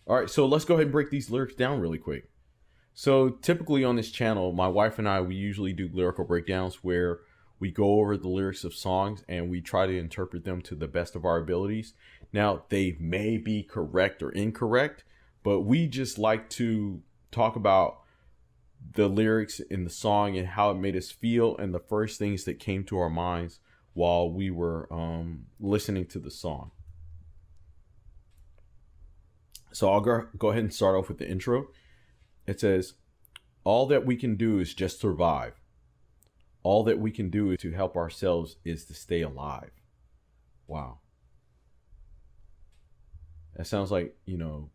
All right, so let's go ahead and break these lyrics down really quick. So typically on this channel, my wife and I, we usually do lyrical breakdowns where we go over the lyrics of songs and we try to interpret them to the best of our abilities. Now, they may be correct or incorrect, but we just like to talk about the lyrics in the song and how it made us feel and the first things that came to our minds while we were listening to the song. So I'll go ahead and start off with the intro. It says, all that we can do is just survive. All that we can do to help ourselves is to stay alive. Wow. That sounds like,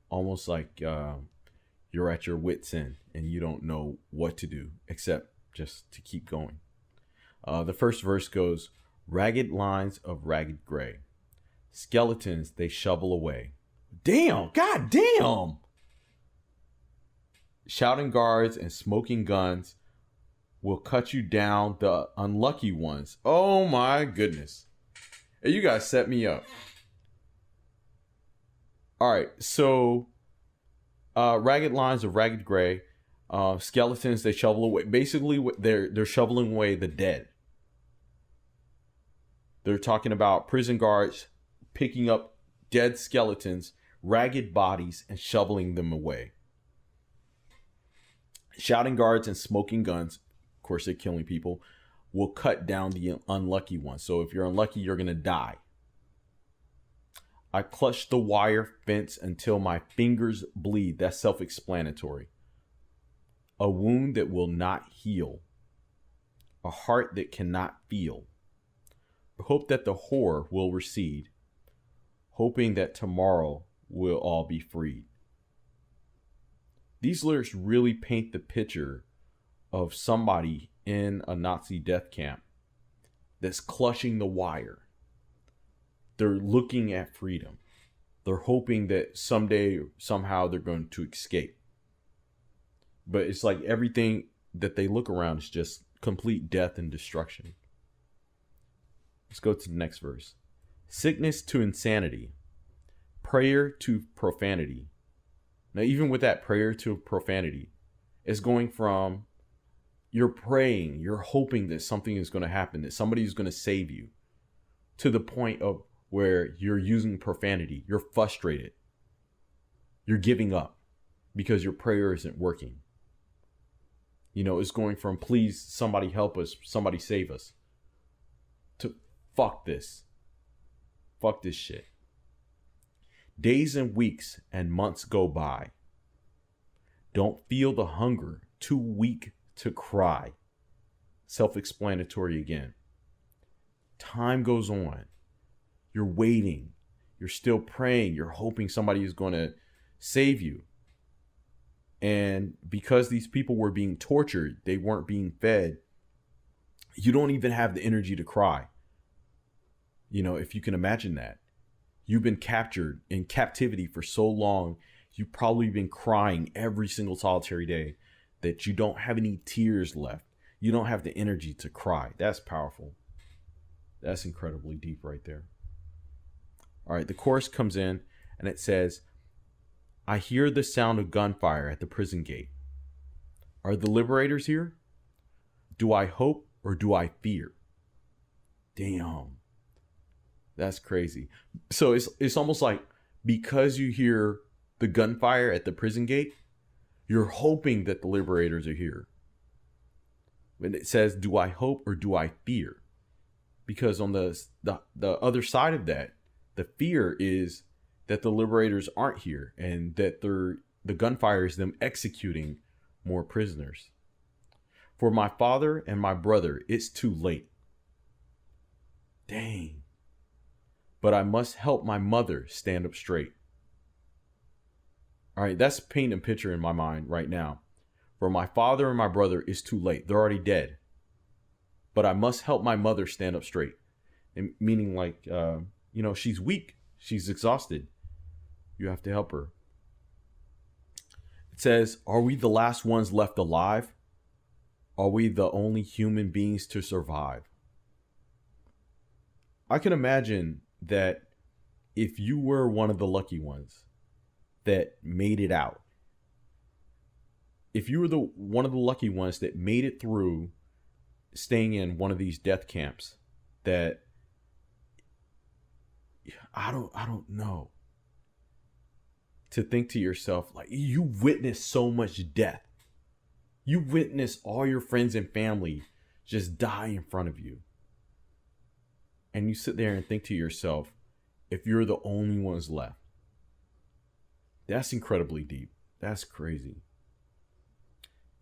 almost like you're at your wit's end and you don't know what to do except just to keep going. The first verse goes, ragged lines of ragged gray. Skeletons they shovel away. Damn, god damn. Shouting guards and smoking guns will cut you down, the unlucky ones. Oh my goodness. Hey, you guys set me up. All right, so ragged lines of ragged gray, skeletons they shovel away. Basically, they're shoveling away the dead. They're talking about prison guards picking up dead skeletons, ragged bodies, and shoveling them away. Shouting guards and smoking guns, of course they're killing people, will cut down the unlucky ones. So if you're unlucky, you're going to die. I clutch the wire fence until my fingers bleed. That's self-explanatory. A wound that will not heal. A heart that cannot feel. Hope that the horror will recede. Hoping that tomorrow we'll all be freed. These lyrics really paint the picture of somebody in a Nazi death camp that's clutching the wire. They're looking at freedom. They're hoping that someday, somehow, they're going to escape. But it's like everything that they look around is just complete death and destruction. Let's go to the next verse. Sickness to insanity. Prayer to profanity. Now, even with that prayer to profanity, it's going from you're praying, you're hoping that something is going to happen, that somebody is going to save you, to the point of where you're using profanity. You're frustrated. You're giving up because your prayer isn't working. It's going from please, somebody help us, somebody save us, to fuck this. Fuck this shit. Days and weeks and months go by. Don't feel the hunger, too weak to cry. Self-explanatory again. Time goes on. You're waiting. You're still praying. You're hoping somebody is going to save you. And because these people were being tortured, they weren't being fed, you don't even have the energy to cry. If you can imagine that. You've been captured in captivity for so long, you've probably been crying every single solitary day that you don't have any tears left. You don't have the energy to cry. That's powerful. That's incredibly deep right there. All right, the chorus comes in and it says, I hear the sound of gunfire at the prison gate. Are the liberators here? Do I hope or do I fear? Damn. That's crazy. So it's almost like because you hear the gunfire at the prison gate, you're hoping that the liberators are here. When it says, do I hope or do I fear? Because on the other side of that, the fear is that the liberators aren't here and that the gunfire is them executing more prisoners. For my father and my brother, it's too late. Dang. But I must help my mother stand up straight. All right, that's painting a picture in my mind right now. For my father and my brother, it's too late. They're already dead. But I must help my mother stand up straight. And meaning like, she's weak. She's exhausted. You have to help her. It says, are we the last ones left alive? Are we the only human beings to survive? I can imagine that if you were one of the lucky ones that made it out, if you were the one of the lucky ones that made it through staying in one of these death camps, that I don't know, to think to yourself, like, you witnessed so much death. You witnessed all your friends and family just die in front of you. And you sit there and think to yourself, if you're the only ones left. That's incredibly deep. That's crazy.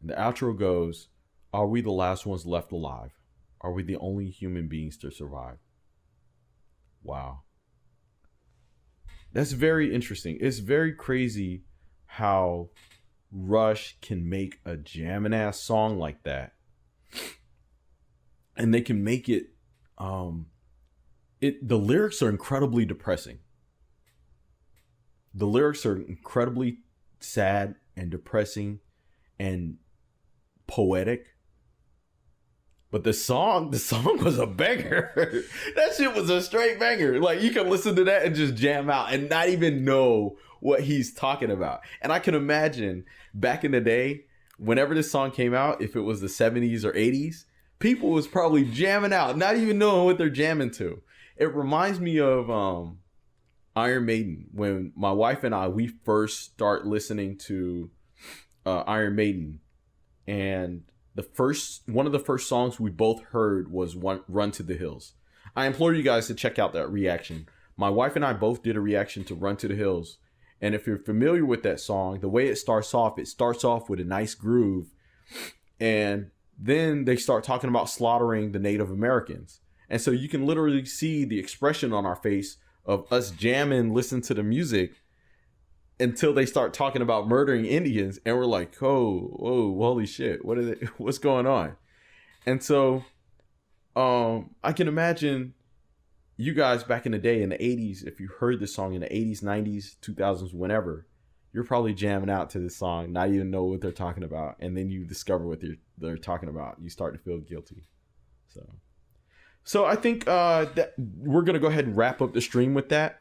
And the outro goes, are we the last ones left alive? Are we the only human beings to survive? Wow. That's very interesting. It's very crazy how Rush can make a jamming ass song like that. And they can make it, the lyrics are incredibly depressing. The lyrics are incredibly sad and depressing and poetic. But the song was a banger. That shit was a straight banger. Like, you can listen to that and just jam out and not even know what he's talking about. And I can imagine back in the day, whenever this song came out, if it was the 70s or 80s, people was probably jamming out, not even knowing what they're jamming to. It reminds me of Iron Maiden. When my wife and I, we first start listening to Iron Maiden, and one of the first songs we both heard was Run to the Hills. I implore you guys to check out that reaction. My wife and I both did a reaction to Run to the Hills. And if you're familiar with that song, the way it starts off with a nice groove. And then they start talking about slaughtering the Native Americans. And so you can literally see the expression on our face of us jamming, listen to the music, until they start talking about murdering Indians, and we're like, oh, whoa, holy shit, what's going on? And so I can imagine you guys back in the day in the 80s, if you heard this song in the 80s, 90s, 2000s, whenever, you're probably jamming out to this song, not even know what they're talking about, and then you discover what they're talking about. You start to feel guilty. So I think that we're going to go ahead and wrap up the stream with that.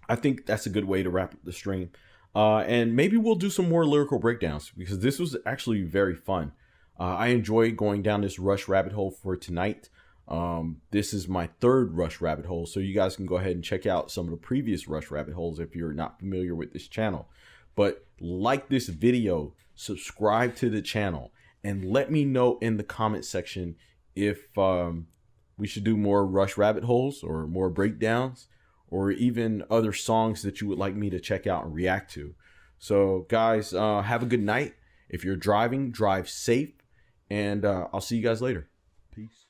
I think that's a good way to wrap up the stream. And maybe we'll do some more lyrical breakdowns, because this was actually very fun. I enjoyed going down this Rush rabbit hole for tonight. This is my third Rush rabbit hole, so you guys can go ahead and check out some of the previous Rush rabbit holes if you're not familiar with this channel. But like this video, subscribe to the channel, and let me know in the comment section if we should do more Rush rabbit holes or more breakdowns, or even other songs that you would like me to check out and react to. So guys, have a good night. If you're driving, drive safe, and I'll see you guys later. Peace.